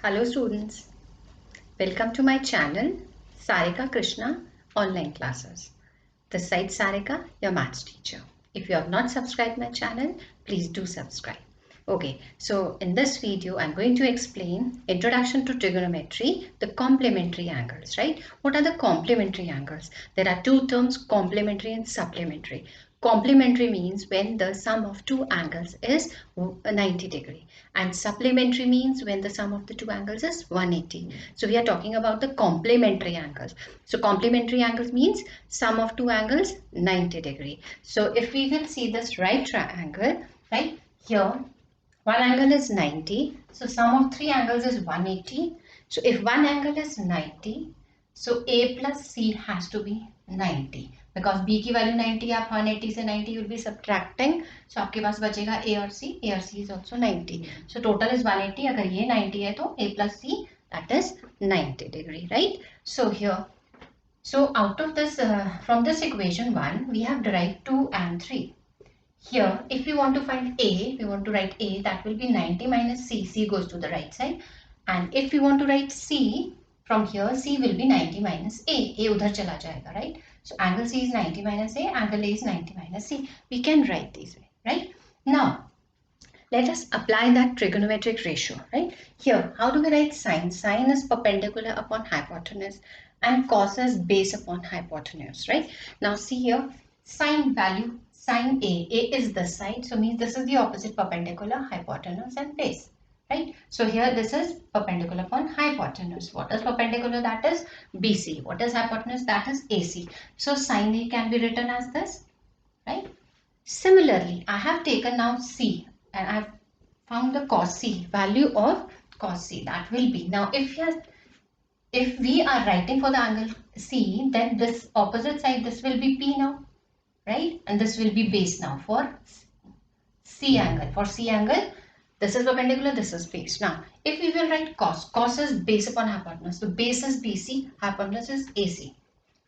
Hello students, welcome to my channel Sarika Krishna Online Classes. This side Sarika, your maths teacher. If you have not subscribed my channel, please do subscribe. Okay, so in this video I'm going to explain Introduction to Trigonometry, the complementary angles, right? What are the complementary angles? There are two terms, complementary and supplementary. Complementary means when the sum of two angles is 90 degree, and supplementary means when the sum of the two angles is 180. So we are talking about the complementary angles. So complementary angles means sum of two angles 90 degree. So if we will see this right triangle, right here, one angle is 90. So sum of three angles is 180. So if one angle is 90, so A plus C has to be 90. Because B की value 90, आप 180 से 90 will be subtracting. So आपके पास बचेगा A और C. A और C is also 90. So total is 180. अगर ये 90 है तो A plus C, that is 90 degree, right? So here, so out of this, from this equation 1, we have derived 2 and 3. Here, if we want to find A, we want to write A, that will be 90 minus C. C goes to the right side. And if we want to write C, from here, C will be 90 minus A. A udhar chala jayega, right? So, angle C is 90 minus A, angle A is 90 minus C. We can write this way, right? Now, let us apply that trigonometric ratio, right? Here, how do we write sine? Sine is perpendicular upon hypotenuse and cos is base upon hypotenuse, right? Now, see here, sine value, sine A is this side, so means this is the opposite perpendicular, hypotenuse and base, right? So here this is perpendicular upon hypotenuse. What is perpendicular? That is BC. What is hypotenuse? That is AC. So sine A can be written as this, right? Similarly, I have taken now C and I have found the cos C, value of cos C. That will be, now if we are writing for the angle C, then this opposite side, this will be P now, right? And this will be base now for C angle. For C angle, this is perpendicular, this is base. Now, if we will write cos, cos is base upon hypotenuse. So base is BC, hypotenuse is AC,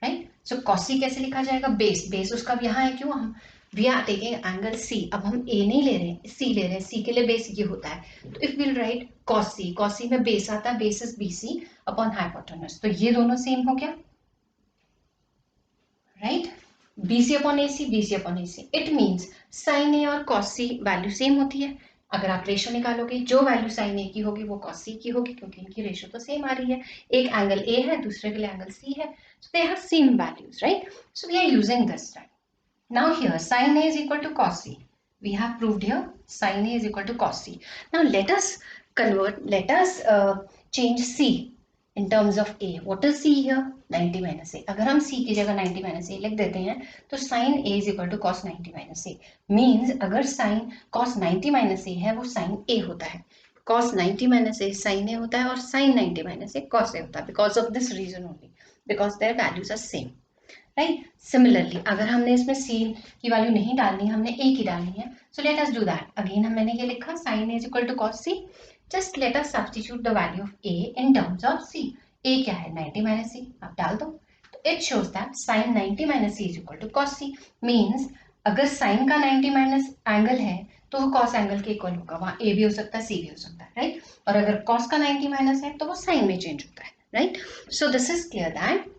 right? So cos C कैसे लिखा जाएगा? Base, base उसका भी यहाँ है, क्यों? हम we are taking angle C. अब हम A नहीं ले रहे हैं, C ले रहे हैं. C के लिए base ये होता है. तो if we'll write cos C, cos C में base आता है, base is BC upon hypotenuse. तो ये दोनों same हो गया, right? BC upon AC, BC upon AC. It means sin A और cos C वैल्यू सेम होती है. अगर आप रेशो निकालोगे, जो वैल्यू sin A की होगी वो cos C की होगी, क्योंकि इनकी रेशो तो सेम आ रही है. एक एंगल A है, दूसरे के लिए एंगल C है. So they have same values, right? So we are using this type. Now here sin A is equal to cos C. We have proved here sin A is equal to cos C. Now let us convert, let us change C in terms of A. What is C here? 90 minus A. अगर हम C की जगह 90 minus A लिख देते हैं तो sin A is equal to cos 90 minus A. Means अगर sin cos 90 minus A है वो sin A होता है. Cos 90 minus A sin A होता है और sin 90 minus A cos A होता है. Because of this reason only. Because their values are same. Right. Similarly अगर हमने इसमें C की वैल्यू नहीं डालनी, हमने A की डालनी है, so let us do that. Again मैंने ये लिखा sin A is equal to cos C. Just let us substitute the value of A in terms of C. A क्या है? 90 minus C. आप डाल दो. तो it shows that sin 90 minus C is equal to cos C. Means अगर sin का 90 minus angle है तो वो cos एंगल के इक्वल होगा. वहाँ A भी हो सकता है, C भी हो सकता है, राइट? और अगर cos का 90 माइनस है तो वो sin में चेंज होता है, right? So this is clear that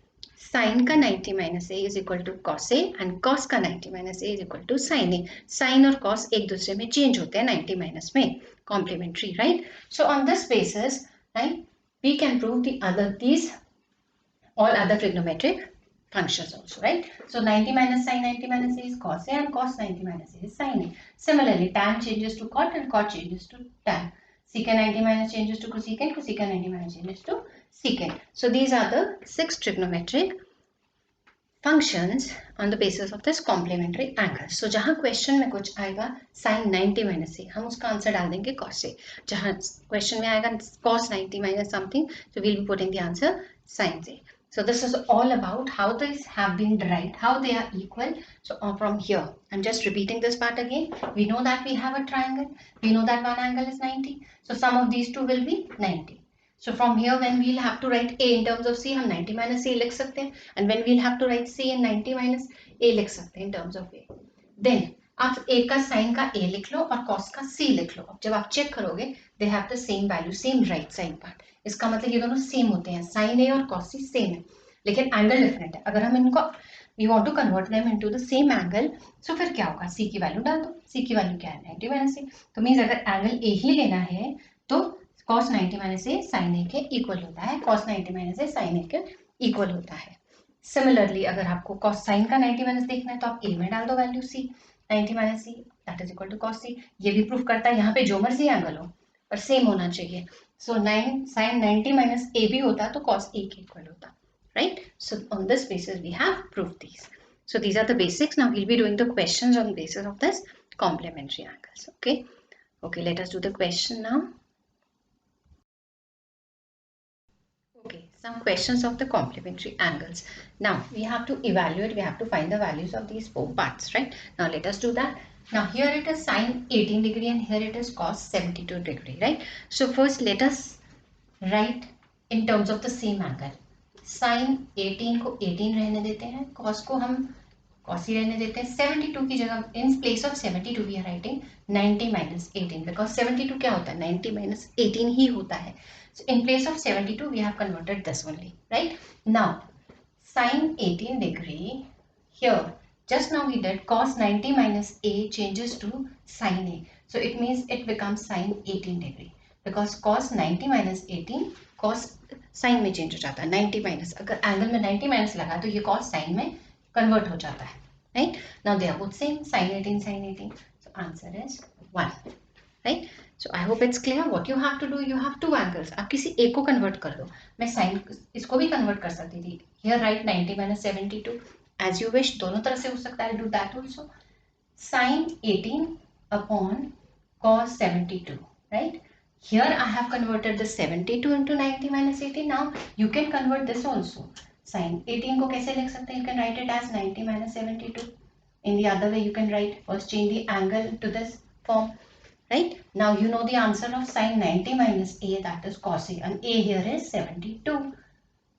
sin का 90 minus A is equal to cos A and cos का 90 minus A is equal to sin A. sin और cos एक दूसरे में change होते हैं 90 minus में, complementary, right? So on this basis, right, we can prove these all other trigonometric functions also, right? So 90 minus sin 90 minus A is cos A and cos 90 minus A is sin A. Similarly, tan changes to cot and cot changes to tan. Secant 90 minus changes to cosecant, cosecant 90 minus changes to secant. So these are the 6 trigonometric functions on the basis of this complementary angle. So जहाँ question में कुछ आएगा sin 90 minus A, हम उसका answer डाल देंगे cos A. जहाँ question में आएगा cos 90 minus something, so we'll be putting the answer sin A. So this is all about how these have been derived, how they are equal. So from here, I'm just repeating this part again. We know that we have a triangle. We know that one angle is 90. So sum of these two will be 90. So from here, when we'll have to write A in terms of C, हम 90 minus A लिख सकते हैं. And when we'll have to write C in 90 minus A लिख सकते हैं in terms of A. Then आप a का sign का a लिख लो और cos का c लिख लो. अब जब आप चेक करोगे they have the same value, same right side part. इसका मतलब ये दोनों सेम होते हैं, sin a और cos c सेम है, लेकिन एंगल डिफरेंट है. अगर हम इनको we want to convert them into the same angle, so फिर क्या होगा, c की वैल्यू डाल दो. c की वैल्यू क्या है, 90 माइनस a. तो मीन्स अगर एंगल a ही लेना है तो cos 90 minus a sin a के इक्वल होता है, cos 90 minus a sin a के इक्वल होता है. सिमिलरली अगर आपको cos साइन का 90 माइनस देखना है तो आप a में डाल दो value c, 90 minus c that is equal to cos c. ये भी प्रूफ करता है यहाँ पे जो मर्जी एंगल हो पर सेम होना चाहिए. सो 9 sin 90 माइनस a भी होता तो cos a के इक्वल होता, right? So on this basis we have proved these. So these are the basics. Now we'll be doing the questions on basis of this complementary angles. Okay, let us do the question now. Okay, some questions of the complementary angles. Now we have to evaluate, we have to find the values of these four parts, right? Now let us do that. Now here it is sin 18 degree and here it is cos 72 degree, right? So first let us write in terms of the same angle. Sin 18 को 18 रहने देते हैं, cos को हम cos ही रहने देते हैं. 72 की जगह in place of 72 we are writing 90 minus 18 because 72 क्या होता है, 90 minus 18 ही होता है. So in place of 72 we have converted this only, right? Now sin 18 degree, here just now we did cos 90 minus a changes to sin a, so it means it becomes sin 18 degree because cos 90 minus 18 cos sin में change हो जाता है. 90 minus अगर angle में 90 minus लगा तो ये cos sin में convert हो जाता है, right? Now they are both same, sin 18 sin 18, so answer is 1, right? So I hope it's clear. What you have to do, you have two angles. आप किसी एक को convert कर दो. मैं sin इसको भी convert कर सकती थी. Here write 90 minus 72 as you wish. दोनों तरह से हो सकता है. Do that also. Sin 18 upon cos 72, right? Here I have converted the 72 into 90 minus 18. Now you can convert this also. Sin 18 को कैसे लिख सकते हैं? You can write it as 90 minus 72. In the other way you can write, first change the angle to this form. Right? Now you know the answer of sin 90 minus a, that is cos a, and a here is 72.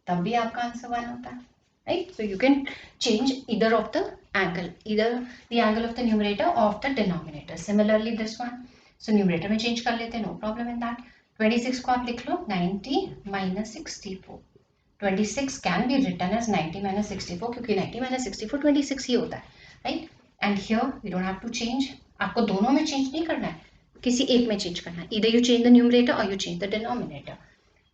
तब भी आपका answer 1 होता है, right? So you can change either of the angle, either the angle of the numerator or of the denominator. Similarly this one, so numerator में change कर लेते हैं, no problem in that. 26 को आप लिख लो 90 minus 64. 26 can be written as 90 minus 64 क्योंकि 90 minus 64 26 ही होता है, right? And here you don't have to change. आपको दोनों में change नहीं करना है, किसी एक में चेंज करना है. either you change the numerator or you change the denominator,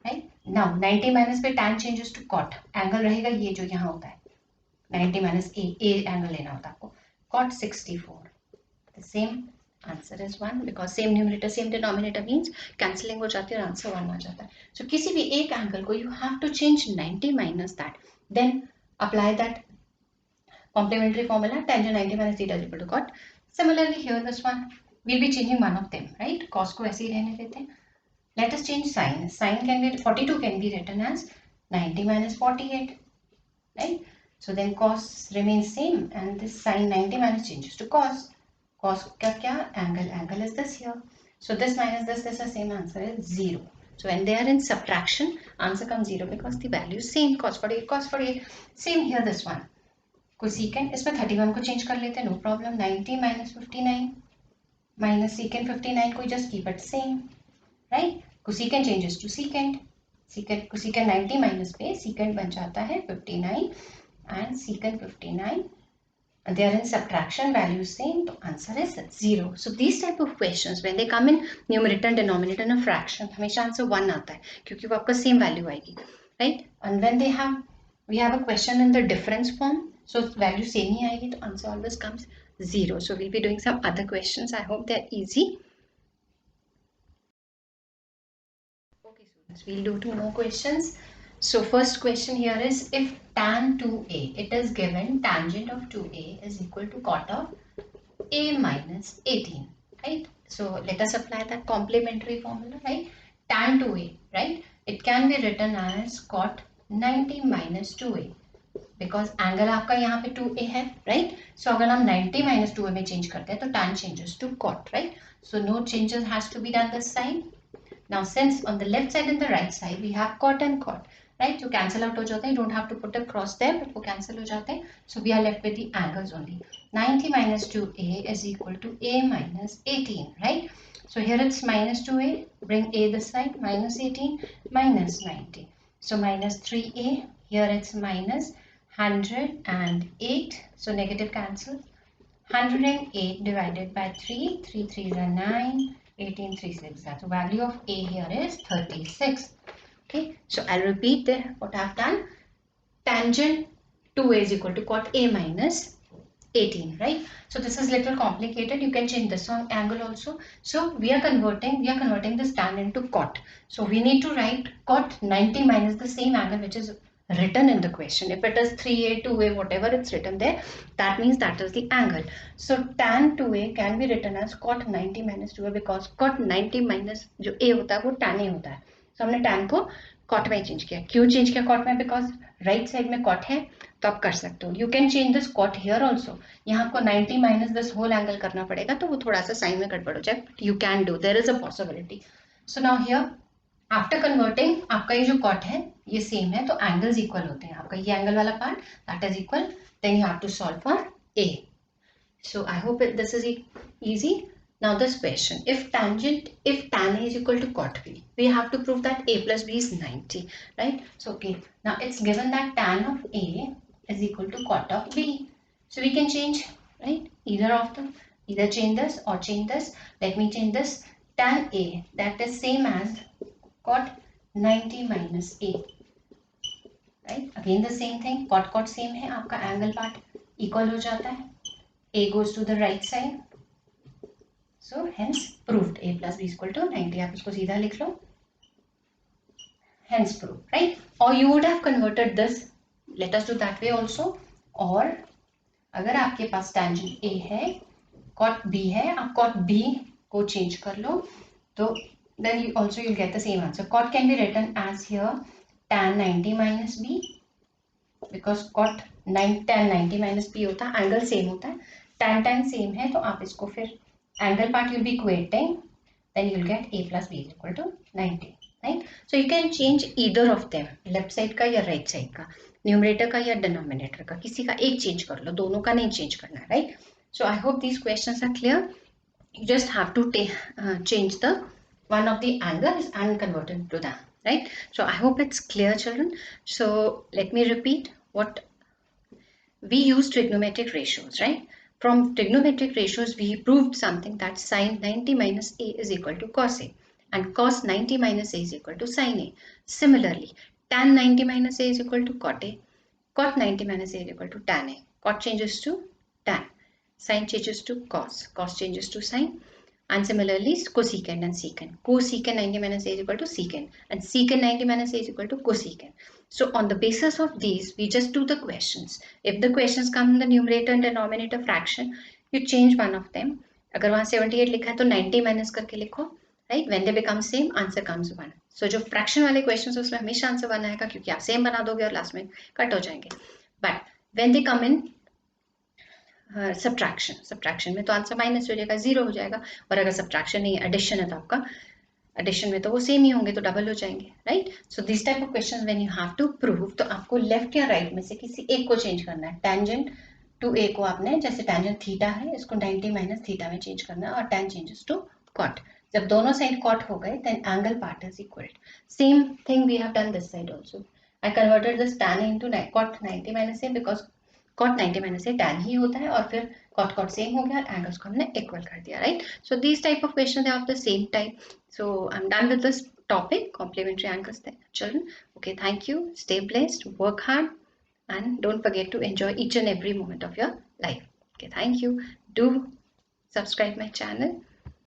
right? Now 90 minus पे tan changes to cot, angle रहेगा ये जो यहाँ होता है 90 minus a एंगल लेना होता है आपको, cot 64. the same answer is 1 because same numerator same denominator means cancelling हो जाती है और आंसर 1 आ जाता है. so किसी भी एक एंगल को you have to change 90 minus that, then apply that complementary formula tangent 90 minus theta is equal to cot. Similarly here this one we'll be changing one of them, right? Cos को ऐसे ही रहने देते हैं. Let us change sin. Sin can be 42 can be written as 90 minus 48, right? So then cos remains same and this sin 90 minus changes to cos. Cos का क्या angle? Angle is this here. So this minus this is the same answer is 0. So when they are in subtraction, answer comes 0 because the value is same. Cos 48, cos 48. Same here this one. Cosecant इसमें 31 को change कर लेते हैं, no problem. 90 minus 59 minus secant 59 को just keep it same, right? Cosecant changes to secant. Cosecant 90 minus पे secant बन जाता है 59 and secant 59 and they are in subtraction, value same, तो answer is 0. So these type of questions when they come in numerator and denominator in a fraction हमेशा answer 1 आता है क्योंकि वो आपका same value आएगी, right? And when we have a question in the difference form, so value same ही आएगी तो answer always comes 0. So we'll be doing some other questions. I hope they're easy. Okay students, we'll do 2 more questions. So first question here is, if tan 2a, it is given tangent of 2a is equal to cot of a minus 18, right? So let us apply that complementary formula, right? Tan 2a, right? It can be written as cot 90 minus 2a because angle आपका यहाँ पे 2a है, right? So अगर हम 90 minus 2a में change करते हैं तो tan changes to cot, right? So no changes has to be done this side. Now since on the left side and the right side we have cot and cot, right, जो cancel out हो जाते हैं, don't have to put a cross there, but वो cancel हो जाते हैं. So we are left with the angles only. 90 minus 2a is equal to a minus 18, right? So here it's minus 2a, bring a this side, minus 18 minus 90. So minus 3a, here it's minus 108, so negative cancel. 108 divided by 3, 3 3s are 9, 18 3 6. So value of a here is 36. Okay, so I'll repeat what I've done. Tangent 2a is equal to cot a minus 18, right? So this is little complicated. You can change this angle also. So we are converting this tan into cot. So we need to write cot 90 minus the same angle which is written in the question. If it is 3a, 2a, whatever it's written there, that means that is the angle. So tan 2a can be written as cot 90 minus 2a, because cot 90 minus जो a होता है वो tan a होता है. So हमने tan को cot में change किया. क्यों चेंज किया cot में? बिकॉज राइट साइड में cot है, तो आप कर सकते हो. You can change this cot here also. यहाँ आपको 90 माइनस दिस होल एंगल करना पड़ेगा, तो वो थोड़ा सा साइन में गड़बड़ हो जाए, but you can do, there is a possibility. So now here after converting आपका ये जो cot है ये सेम है, तो एंगल्स इक्वल होते हैं. आपका ये एंगल वाला part that is equal, then you have to solve for a. So I hope this is easy. Now this question, if tan a is equal to cot b, we have to prove that a plus b is 90, right? So okay, now it's given that tan of a is equal to cot of b. So we can change, right? Either change this or change this. Let me change this. Tan a, that is same as cot 90 minus a, right? Again the same thing, cot same है, आपका angle part equal हो जाता है. A goes to the right side. So hence proved a plus b is equal to 90. आप इसको सीधा लिख लो. Hence proved, right? Or you would have converted this. Let us do that way also. और अगर आपके पास tangent a है, cot b है, आप cot b को change कर लो, तो then you also you'll get the same answer. Cot can be written as here tan 90 minus b, because cot tan 90 minus b होता है, एंगल सेम होता है, tan सेम है, तो आप इसको फिर angle part you'll be equating, then you'll get a plus b is equal to 90, right? So you can change either of them, left side का या राइट साइड का, न्यूमरेटर का या डिनोमिनेटर का, किसी का एक चेंज कर लो, दोनों का नहीं चेंज करना है, right? So I hope these questions are clear. You just have to change the one of the angles and convert it to that, right? So I hope it's clear, children. So let me repeat what we use: trigonometric ratios, right? From trigonometric ratios, we proved something, that sine 90 minus a is equal to cos a, and cos 90 minus a is equal to sine a. Similarly, tan 90 minus a is equal to cot a, cot 90 minus a is equal to tan a. Cot changes to tan, sine changes to cos, cos changes to sine, and similarly cosecant and secant. Cosecant 90 minus a is equal to secant, and secant 90 minus a is equal to cosecant. So on the basis of these, we just do the questions. If the questions come in the numerator and denominator fraction, you change one of them. अगर वहाँ 78 लिखा है तो 90 minus करके लिखो, right? When they become same, answer comes 1. So जो fraction वाले questions उसमें हमेशा आंसर 1 आएगा, क्योंकि आप सेम बना दोगे और लास्ट में कट हो जाएंगे. But when they come in subtraction में तो आंसर माइनस हो जाएगा, 0 हो जाएगा. और अगर सब्ट्रैक्शन नहीं, एडिशन है, तो आपका एडिशन में तो वो सेम ही होंगे, तो डबल हो जाएंगे, right? So this type of question when you have to prove, तो आपको लेफ्ट या राइट में से किसी एक को चेंज करना है. टेंजेंट टू ए को आपने, जैसे टेंजेंट थीटा है, इसको 90 माइनस थीटा में चेंज करना है, और टेन चेंजेस टू कॉट. जब दोनों साइड कॉट हो गए, then angle part is equal. Same thing we have done this side also. I converted this tan into cot 90 minus A, because cot 90 minus A tan ही होता है, और फिर cot same हो गया, एंगल्स को हमने इक्वल कर दिया, right? So this type of question of the same type. So I'm done with this topic, complementary angles, children. Okay, thank you. Stay blessed, work hard, and don't forget to enjoy each and every moment of your life. Okay, thank you. Do subscribe my channel.